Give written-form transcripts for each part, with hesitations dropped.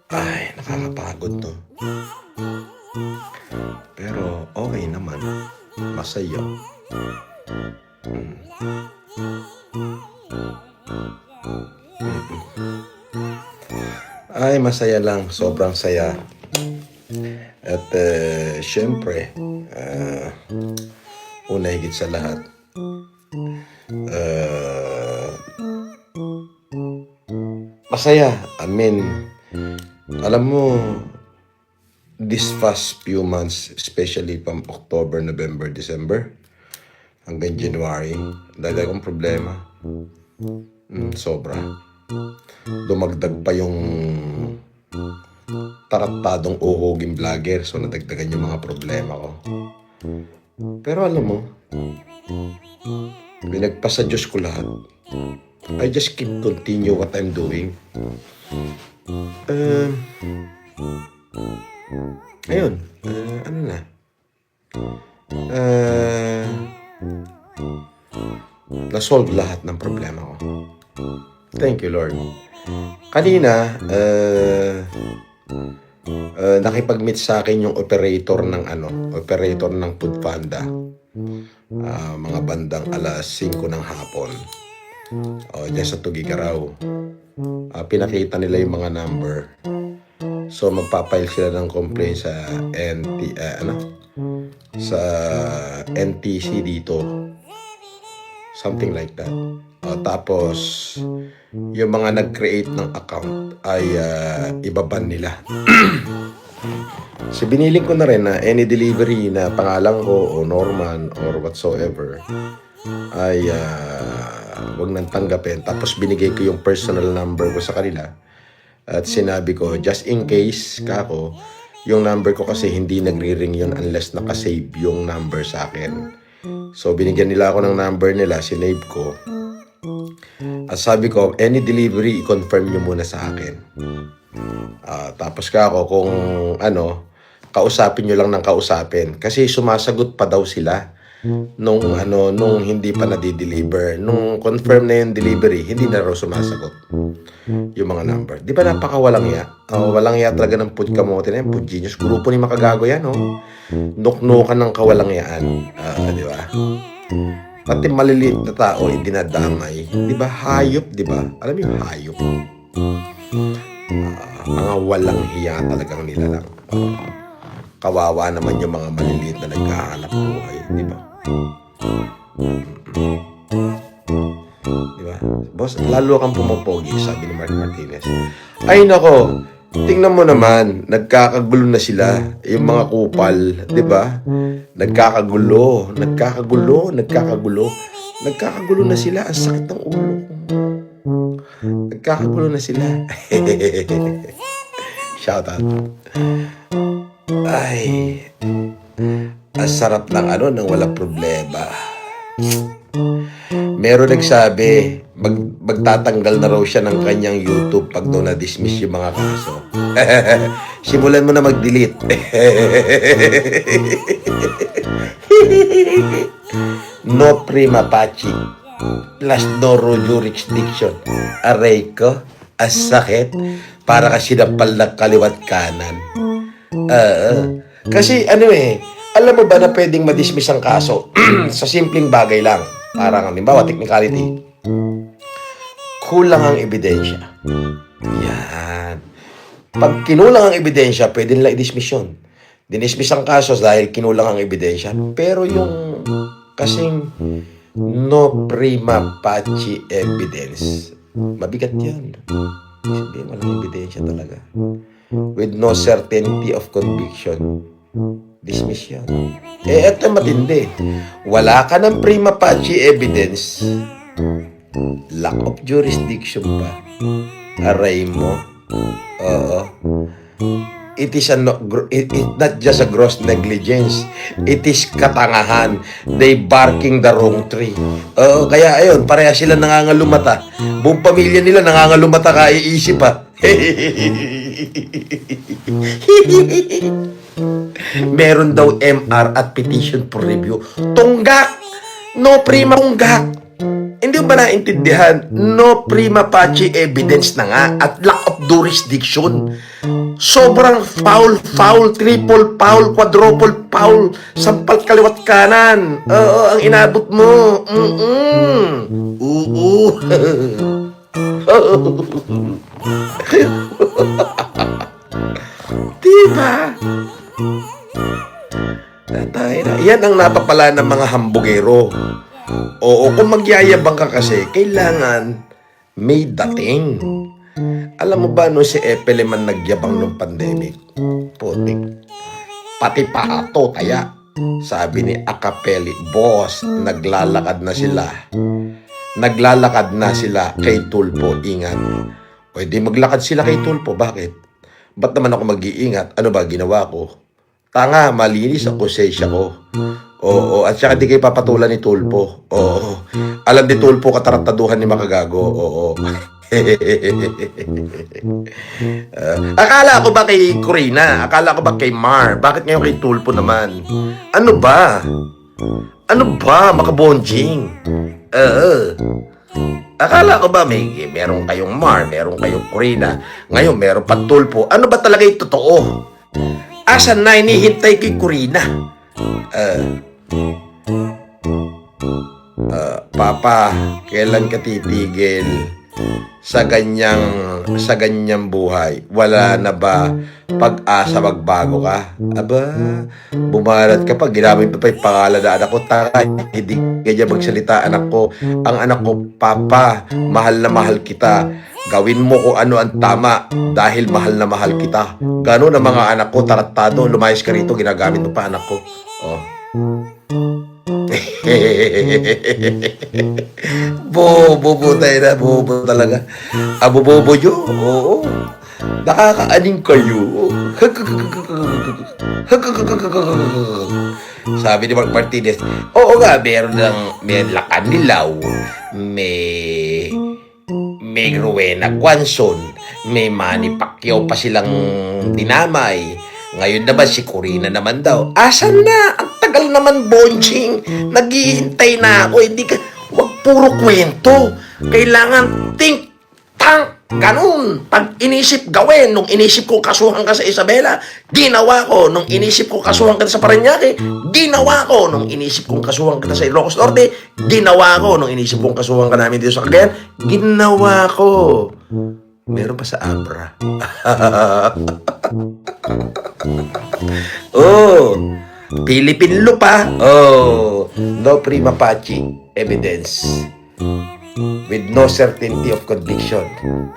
Ay, nakakapagod 'to. Pero okey naman, masaya. Ay, masaya lang, sobrang saya. At, siyempre, una higit sa lahat, ah, masaya. I mean, alam mo, this past few months, especially from October, November, December, hanggang January, dahil akong problema. Sobra. Dumagdag pa yung taraktadong uhuging vlogger, so nadagdagan yung mga problema ko. Pero alam mo, pinagpasa Diyos ko lahat. I just continue what I'm doing. Ayun, ano na? Na-solve lahat ng problema ko. Thank you, Lord. Kanina, nakipag-meet sa akin yung operator ng Foodpanda. Mga bandang alas 5 ng hapon. Diyan sa Tugigaraw. Pinakita nila yung mga number. So magpapile sila ng complaint sa sa NTC dito. Something like that. Tapos yung mga nag-create ng account ay ibaban nila. So biniling ko na rin na any delivery na pangalan ko o Norman or whatsoever ay wag nang tanggapin. Tapos binigay ko yung personal number ko sa kanila. At sinabi ko, just in case, kako, yung number ko kasi hindi nagre-ring yun unless nakasave yung number sa akin. So, binigyan nila ako ng number nila, sinave ko. At sabi ko, any delivery, i-confirm nyo muna sa akin. Tapos kako, kung kausapin nyo lang ng kausapin. Kasi sumasagot pa daw sila nung hindi pa na-deliver. Nung confirm na yung delivery, hindi na raw sumasagot yung mga number. Di ba napakawalang ya? Walang ya talaga ng food kamote na yan. Food genius. Grupo ni Makagago yan, Nuknukan ng kawalang yaan. Di ba? Pati maliliit na tao, dinadamay. Di ba? Hayop, di ba? Alam mo yung hayop? Mga walang hiya talagang nilalang. Kawawa naman yung mga maliliit na naghahanap buhay. Di ba? Diba? Boss, lalo kang pumapogi, sabi ni Mark Martinez. Ay nako, tingnan mo naman, nagkakagulo na sila, yung mga kupal, di ba? Nagkakagulo na sila, ang sakit ng ulo. Nagkakagulo na sila. Shout out. Ay, ang sarap ng nang wala problema. Meron nagsabi, magtatanggal na raw siya ng kanyang YouTube pag daw na-dismiss yung mga kaso. Simulan mo na mag-delete. No prima facie plus no jurisdiction. Aray ko, ang sakit. Para kasi napal na kaliwat kanan. Kasi alam mo ba na pwedeng ma-dismiss ang kaso sa simpleng bagay lang? Parang, halimbawa, technicality. Kulang ang ebidensya. Yan. Pag kinulang ang ebidensya, pwede nila i-dismiss yun. Dinismiss ang kaso dahil kinulang ang ebidensya. Pero yung kasing no prima facie evidence, mabigat yan. Sabihin, walang ebidensya talaga. With no certainty of conviction, dismiss yan. Eto matindi. Wala ka ng prima facie evidence, lack of jurisdiction pa. Aray mo. Oo. It is not just a gross negligence. It is katangahan. They barking the wrong tree. Kaya ayun, pareha sila nangangalumata. Buong pamilya nila nangangalumata, kaiisip pa. Meron daw MR at petition for review. Tunggak! No prima tunggak! Hindi mo ba naintindihan? No prima facie evidence na nga at lack of jurisdiction. Sobrang foul, triple foul, quadruple foul, sampal kaliwat kanan. Ang inabot mo. Diba? Yan ang napapala ng mga hambugero. Oo, kung magyayabang ka kasi, kailangan may dating. Alam mo ba, no, si Epeleman nagyabang nung pandemic? Putik. Pati paato, taya. Sabi ni Acapelli, boss, naglalakad na sila. Naglalakad na sila kay Tulpo, ingat. O, di maglakad sila kay Tulpo, bakit? Ba't naman ako mag-iingat? Ano ba ginawa ko? Tanga, malinis ang konsensya ko. Oo, at saka di kayo papatulan ni Tulpo. Oo. Alam ni Tulpo katarataduhan ni Makagago. Oo. Akala ko ba kay Corina? Akala ko ba kay Mar? Bakit ngayon kay Tulpo naman? Ano ba? Ano ba, makabonjing? Akala ko ba meron kayong Mar, meron kayong Corina, ngayon meron pa Tulpo. Ano ba talaga yung totoo? Asan na hinihintay kay Corina? Papa, kailan ka titigil sa ganyang buhay? Wala na ba pag-asa magbago ka? Aba, bumalat ka pa, ginamit pa yung pangalan na anak ko. Taka, hindi ganyan magsalita anak ko. Ang anak ko, Papa, mahal na mahal kita. Gawin mo kung ano ang tama dahil mahal na mahal kita. Gano'n ang mga anak ko, taratado, lumayas ka rito, ginagamit mo pa anak ko. Oh. Bobo tayo na, bobo talaga. Bobo nyo, oo. Nakakaaning kayo. Sabi ni Mark Martinez, oo nga, may Lakanilaw, may Rowena Quanson, may Manny Pacquiao pa silang dinamay. Ngayon naman si Corina naman daw. Asan na? Ang tagal naman, bonjing. Naghihintay na ako. Hindi ka, wag puro kwento. Kailangan think tank. Ganun. Pag inisip gawin, nung inisip ko kasuhan ka sa Isabela, ginawa ko. Nung inisip ko kasuhan ka sa Parañaque, ginawa ko. Nung inisip kong kasuhan ka sa Ilocos Norte, ginawa ko. Nung inisip kong kasuhan ka namin dito sa Cagayan, ginawa ko. Meron pa sa Abra. Oh, Philippine lupa. Oh, no prima facie evidence with no certainty of conviction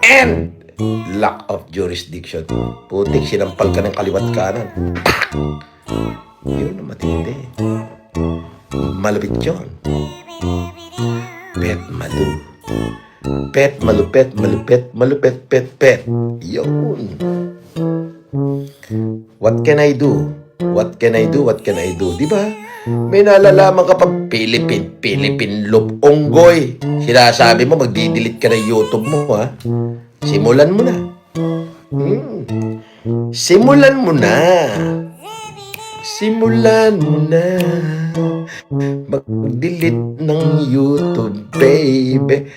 and lack of jurisdiction. Putik, sinampal ka ng kaliwat kanan. Yun ang matindi. Malapit yun. Pet malu. Pet, malupet, malupet, malupet, pet. Yun. What can I do? What can I do? What can I do? Diba? May nalalaman ka pag Philippine loop onggoy. Sinasabi mo, magdidelete ka ng YouTube mo, ha? Simulan mo na. Simulan mo na. Simulan mo na. Mag-delete ng YouTube, baby.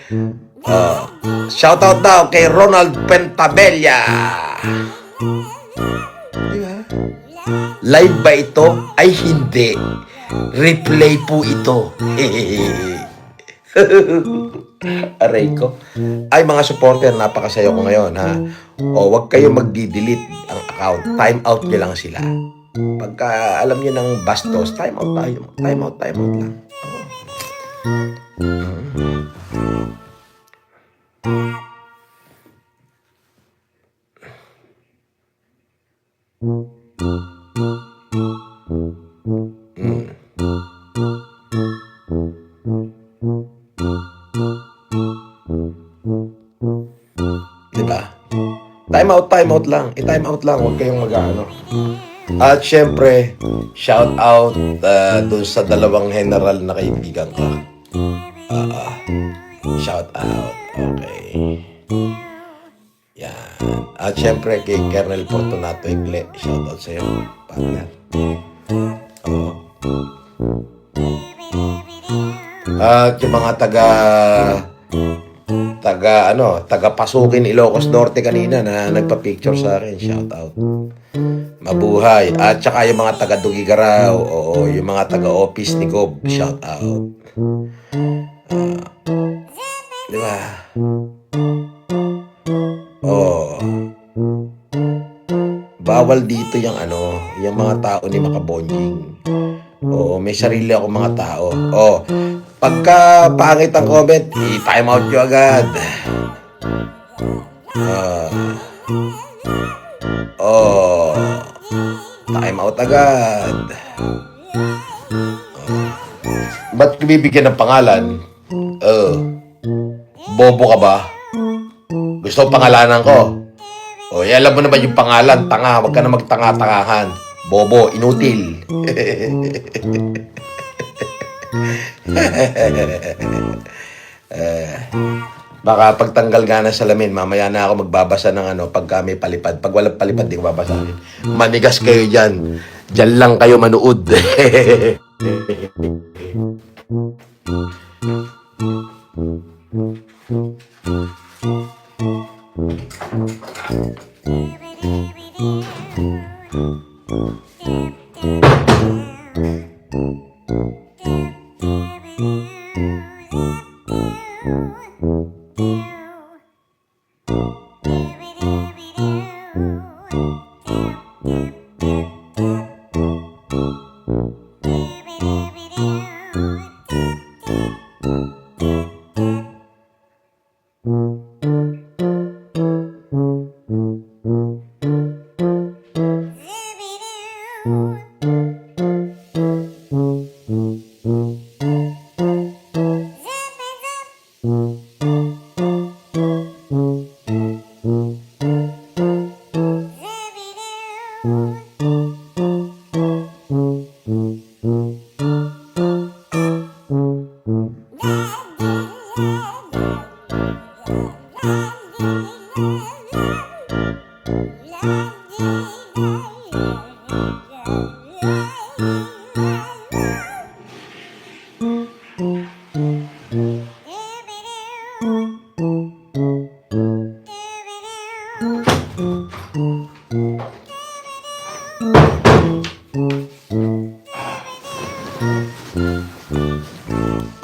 Shoutout daw kay Ronald Pentabella. Diba? Live ba ito? Ay hindi. Replay po ito. Aray ko. Ay, mga supporter, napakasaya ko ngayon, ha? O, wag kayo magdi-delete ang account. Time out nyo lang sila. Pagka alam nyo ng bastos, time out tayo. Time out lang. Diba? Time out lang. I-time out lang. Huwag kayong mag-ano. At syempre, shout out dun sa dalawang general na kaibigan ko. Shout out. Okay. Yan. At syempre, kay Colonel Fortunato Igle. Shout out sa'yo, partner. Oo. At yung mga taga Pasukin, Ilocos Norte kanina na nagpa-picture sa akin. Shout out. Mabuhay. At saka yung mga taga Dugigaraw, oo, yung mga taga office ni Gob, shout out. Di ba? Oh. Bawal dito yung yung mga tao ni Makabonjing. Oo, may sarili ako mga tao. Oh, pagka pangit ang comment, i-time out nyo agad. Time out agad. Ba't bibigyan ng pangalan? Bobo ka ba? Gusto pangalanan ko? O, alam mo naman yung pangalan, tanga. Huwag ka na magtanga-tangahan. Bobo, inutil. Baka pagtanggal nga ng salamin, mamaya na ako magbabasa ng pagka may palipad. Pag walang palipad, di ko babasahin. Manigas kayo dyan. Dyan lang kayo manood.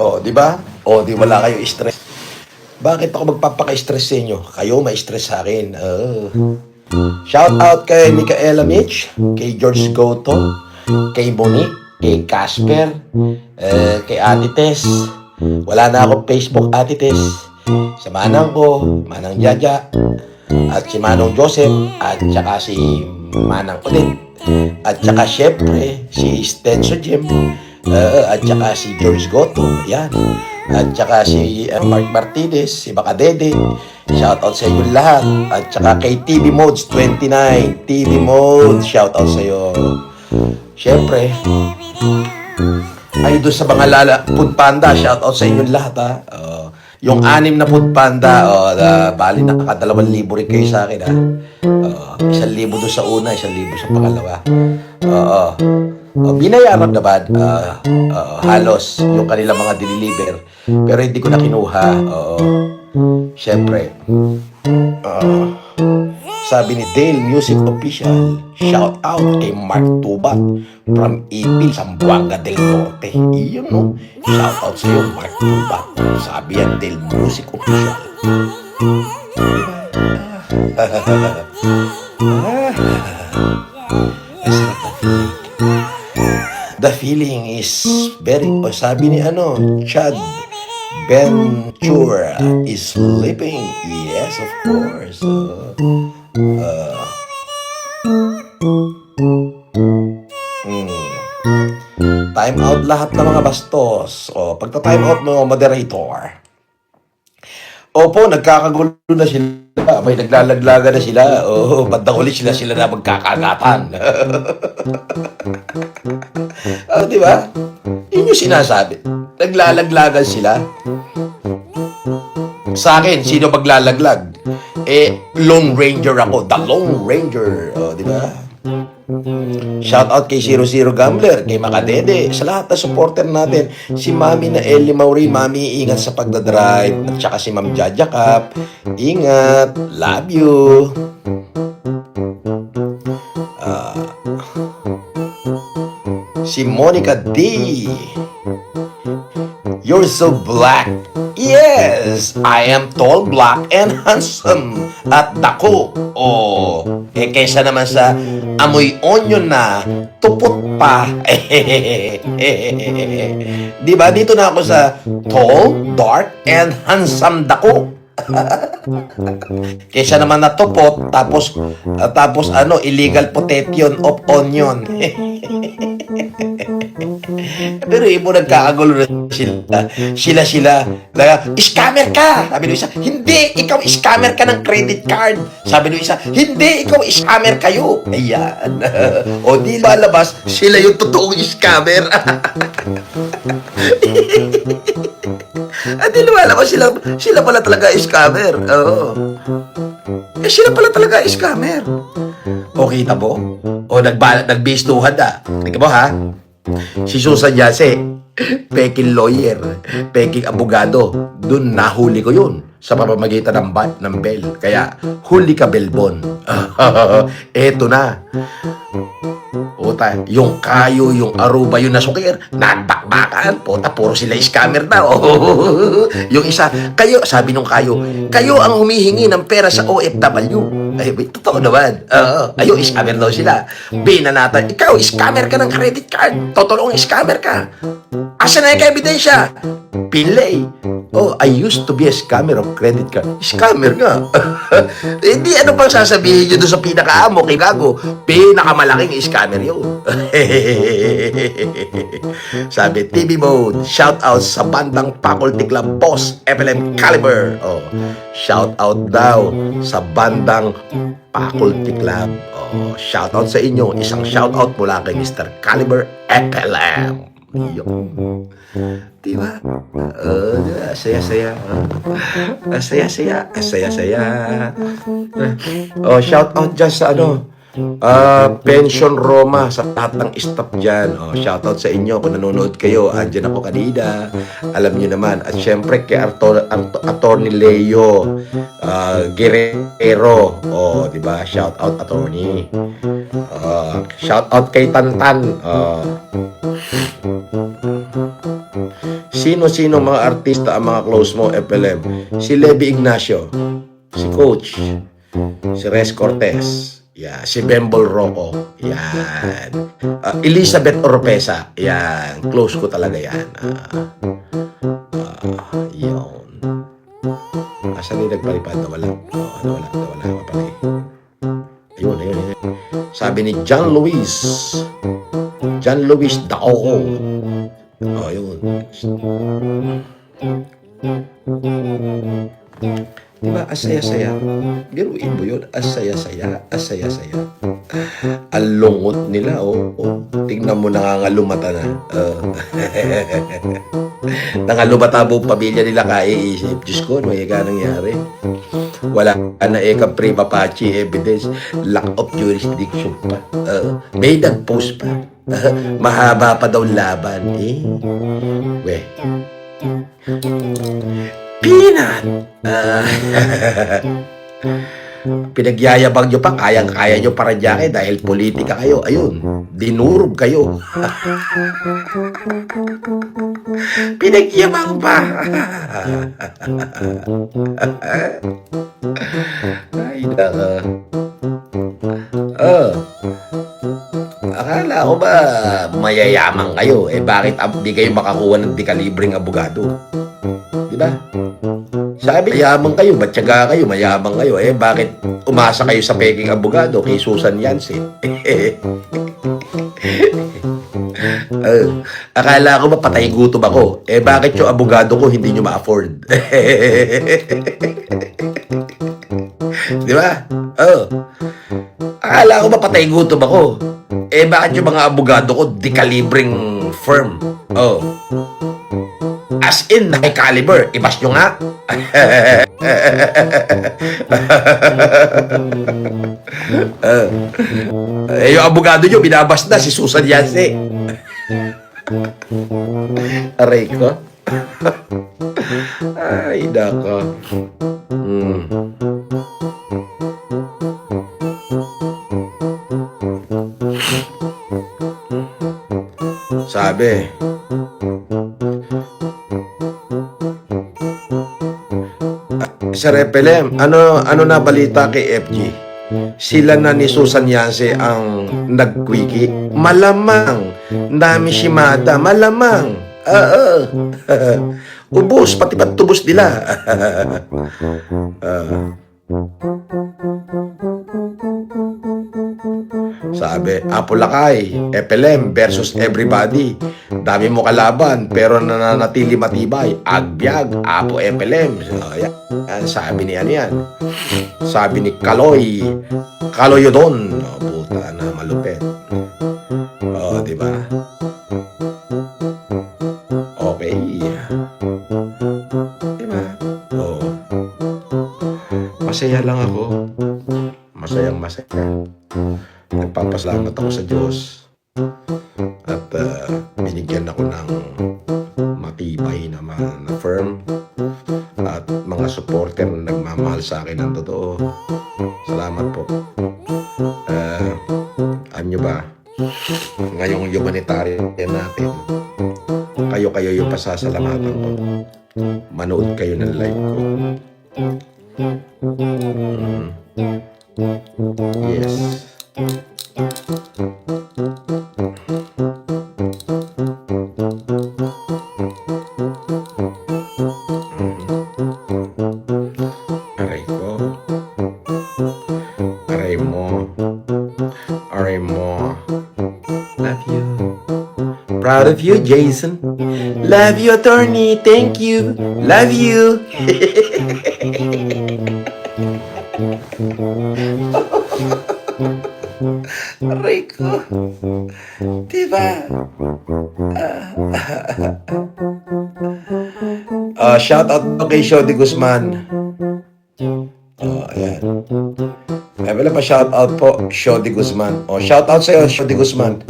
Oh, di ba? Oh, di wala kayo stress. Bakit ako magpapaka-stress sa inyo? Kayo ma-stress sa akin. Shout out kay Micaela Mitch, kay George Goto, kay Monique, kay Casper, kay Ate Tess. Wala na akong Facebook, Ate Tess. Sa Manang ko, Manang Jaja, at si Manong Joseph, at saka si Manang ulit. At saka syempre, si Stenso Jim, at saka si George Goto, yan. At saka si Mark Martinez, si Bakadede. Shoutout sa inyo lahat. At saka kay TV Modes 29. TV Modes, shoutout sa iyo. Syempre, ay doon sa mga Food Panda, shoutout sa inyo lahat, ha. Yung 6 na Food Panda, bali naka 2,000 rin kayo sa akin, ha. 1,000 doon sa una, 1,000 sa pangalawa. Binayaran naman halos yung kanilang mga deliver, pero hindi ko na kinuha. Syempre, sabi ni Dale Music Official, shout out kay Mark Tubat from Ipil, Zamboanga del Norte. Iyon, no? Shout out sa iyo, Mark Tubat. Sabi yan, Dale Music Official. The feeling is very, sabi ni Chad Ventura is sleeping. Yes, of course. Time out lahat ng mga bastos. Pagta-time out mo, moderator. Opo, nagkakagulo na sila. May naglalaglaga na sila. Bandang ulit sila na magkakagatan. Di ba? Yun yung sinasabi. Naglalaglagan sila. Sa akin, sino maglalaglag? Lone Ranger ako. The Lone Ranger. Di ba? Shout out kay 00 Gambler, kay Makadede, sa lahat na supporter natin. Si Mami na Ellie Mauri, Mami, ingat sa pagdadrive. At saka si Ma'am Jaja Cap, ingat, love you. Si Monica D, you're so black. Yes, I am tall, black, and handsome. At dako. Kaysa naman sa amoy onion na tupot pa. Diba? Dito na ako sa tall, dark, and handsome dako. Kaysa naman na tupot, tapos illegal potation of onion. Pero ibo nagkakagulo na sila. Scammer ka! Sabi nung isa, hindi, ikaw scammer ka ng credit card. Sabi nung isa, hindi, ikaw scammer kayo. Ayan. O di ba labas, sila yung totoong scammer. At di lumalabas sila pala talaga scammer. Oo. Sila pala talaga scammer. O kita mo? O nagbistuhan na. Tingnan mo ha? Si Susan Yase, peking lawyer, peking abogado, dun nahuli ko yun sa pamamagitan ng bell. Kaya, huli ka, Belbon. Eto na. Yung Kayo, yung Aruba, yung Nasukir, nagbakbakan. Puro sila scammer na. Yung isa, kayo, sabi nung Kayo ang humihingi ng pera sa OFW. Ay, totoo naman. Ayo, scammer daw sila. Binanatan, ikaw, scammer ka ng credit card. Totoong scammer ka. Asa na yung ebidensya? Pinlay. I used to be a scammer of credit card. Scammer nga. Hindi, ano pang sasabihin nyo doon sa pinakaamo, kay Gago? Pinakamalaking scammer yun. Sabi, TV Mode, shout out sa bandang Faculty Club Boss, FLM Caliber. Shout out daw sa bandang Faculty Club. Shout out sa inyo. Isang shout out mula kay Mr. Caliber FLM. Yung diba? Saya-saya. Saya-saya. Shout out dyan sa Pension Roma, sa lahat ng staff dyan. Shout out sa inyo kung nanonood kayo. Andyan ako kanina. Alam nyo naman. At syempre kay Attorney Leo Guerrero. Diba? Shout out Attorney. Shout out kay Tantan. Sino-sino mga artista ang mga close mo, FLM? Si Levi Ignacio, si Coach, si Res Cortez, si Bembol Rocco, Elizabeth Oropesa, close ko talaga yan. Yun. Asan yung nagpalipad? Nawala ka pala eh. Ayun. Sabi ni John Luis Daoko. Yun. Diba, asaya-saya. Biruin mo yun, asaya-saya. Ang lungot nila, tingnan mo, nangangalumata na. Nangalumata buong pamilya nila kaiisip. Diyos ko, ano yung nangyari? Wala na kang prima facie evidence. Lack of jurisdiction pa. May nag-post pa. Mahaba pa daw laban. Peanut! Pinagyayabang nyo pa, kayang-kaya nyo Parañaque dahil politika kayo. Ayun, dinurog kayo. Pinagyabang pa. Ay, naka. Oh, akala ko ba mayayaman kayo? Eh bakit di kayo makakuha ng dekalibreng abogado? Di ba? Sabi, mayaman kayo, batyaga kayo, mayaman kayo. Eh bakit umasa kayo sa peking abogado kay Susan Yance? Akala ko ba patay gutom ako? Eh bakit yung abogado ko hindi nyo ma-afford? Di ba? Akala ko ba patay gutom ako? Eh bakit yung mga abogado ko dekalibreng firm? As in, high-caliber. Ibas nyo nga. Yung abogado nyo, binabas na si Susan Yance. Aray ko. Ay, nako. Sabi, Sir Epelem, ano na balita kay FG? Sila na ni Susan Yance ang nagkwiki? Malamang. Dami Shimada, malamang. Ubus, pati patubos nila. Sabi, Apo Lakay, Epelem versus everybody. Dami mo kalaban, pero nananatili matibay. Agbyag, Apo Epelem. So, yan. Sabi ni ano yan. Sabi ni Kaloy. Kaloyodon. Puta na, malupit. Diba? Okay. Diba? Masaya lang ako. Masayang masaya. Nagpapasalamat ako sa Diyos at binigyan ako ng matibay naman na firm at mga supporter na nagmamahal sa akin ng totoo. Salamat po. Ano ba? Ngayong humanitarian natin, kayo yung pasasalamatan ko. Manood kayo ng live ko. Yes. Aray ko. Aray mo. Aray mo. Love you. Proud of you, Jason. Love you, attorney. Thank you. Love you. Aray ko. Diba? Shout out kay Shodi Guzman. Ayan. Wala pa shout out po, Shodi Guzman. Shout out sa'yo, Shodi Guzman.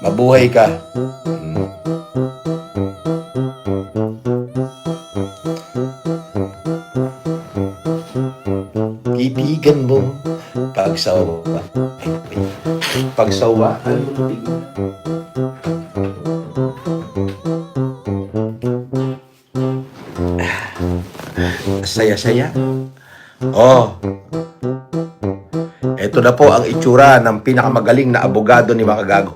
Mabuhay ka. Kaibigan mo pagsawa. Pagsawaan mo. Saya-saya. Ito na po ang itsura ng pinakamagaling na abogado ni Makagago.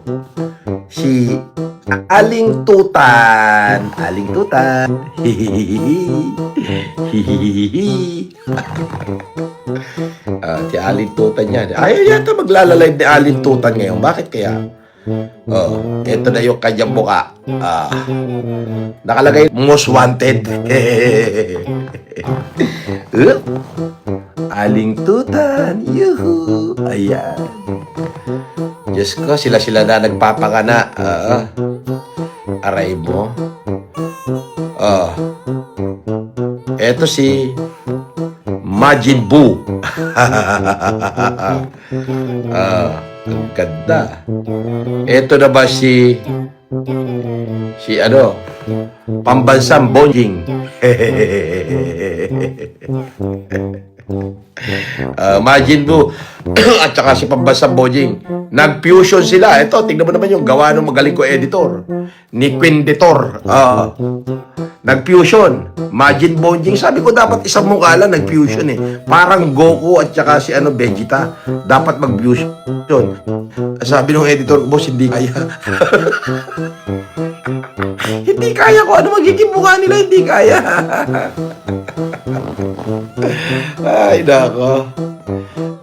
Si Aling Tutan. Aling Tutan. Si Aling Tutan yan. Ayaw yata maglalalive ni Aling Tutan ngayon. Bakit kaya? Ito na yung kanyang mukha. Nakalagay, most wanted. Aling Tutan. Yuhu. Ayan. Diyos ko, sila na nagpapakana. Aray mo. Ito si Majin Buu. Ang ganda. Ito na ba si Pambansang Bonjing. Majin Buu at saka si Pambansang Bojing. Nag-fusion sila. Ito, tignan mo naman yung gawa ng magaling ko editor. Ni Quinditor. Nag-fusion. Majin Bojing. Sabi ko dapat isang mukha lang nag-fusion eh. Parang Goku at saka si Vegeta. Dapat mag-fusion. Sabi ng editor ko, boss, hindi kaya. Hindi kaya ko. Ano magiging mukha nila? Hindi kaya. Ay, nako.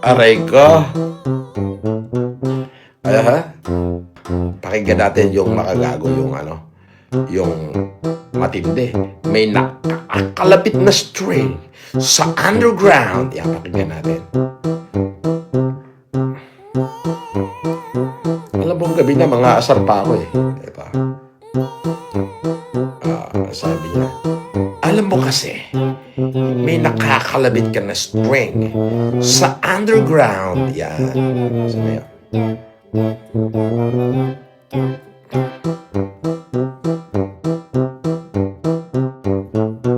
Aray ko. Pakinggan natin yung makagago, yung matindi. May nakakalapit na string sa underground. Yan, pakinggan natin. Alam mo, gabi na, mga asar pa ako eh. Ito. Sabi niya, alam mo kasi, may nakakalabit ka na string sa underground. Yan. Sabi niya.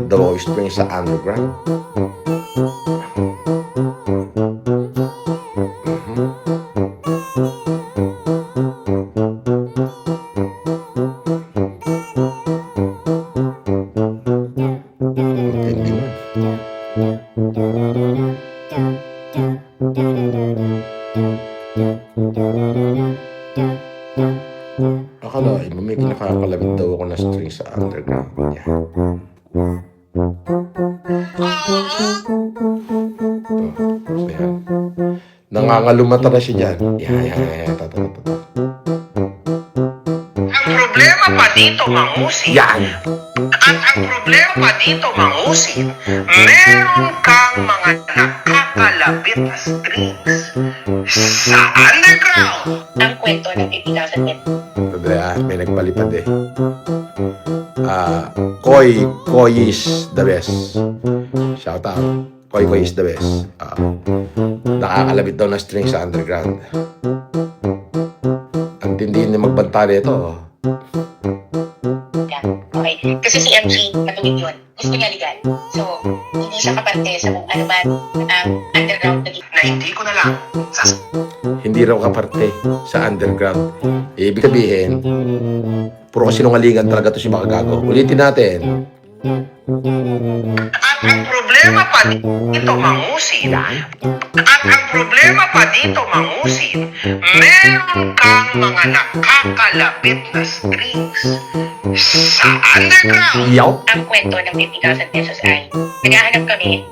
Dalawang string sa underground. Akalain mo, may kinakakalabit daw ako na string sa underground niya. So, yan. Nangangalumata na siya dyan. Yan. Ang problema pa dito, Mangusi. Yan. At ang problema pa dito, Mangusi, meron kang mga nakakalabit na strings sa underground. Ang kwento ng 50,000 men. May nagpalipad eh. Koy is the best. Shout out. Koy is the best. Nakakalabit daw na string sa underground. Ang tindi na magbanta nito. Yan. Okay. Kasi si MG, matuwid yun. Gusto niya legal. So, hindi siya kapante sa kung ano man ang underground na Na hindi ko na lang Hindi raw kaparte sa underground. Ibig sabihin, puro kasinungalingan talaga to si Makagago. Ulitin natin. At ang problema pa dito, Mangusin, meron kang mga nakakalabit na strings sa underground. Yaw. ang kwento ng 50,000 pesos ay naghahanap kami.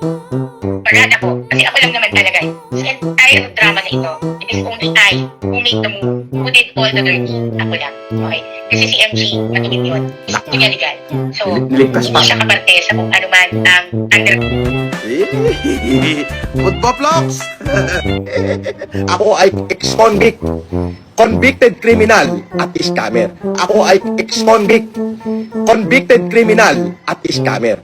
Parada ko. Kasi ako lang naman talaga. Sa entire drama na ito, it is only I who made the move, who did all the dirty. Ako lang. Okay? Kasi si MG, matuwid yun. Gusto niya legal. So, Ligtas pa. hindi siya kaparte sa kung ano man ang underground. Football vlogs! Ako ay ex-convict. Convicted criminal at scammer. Ako ay ex-convict. Convicted criminal at scammer.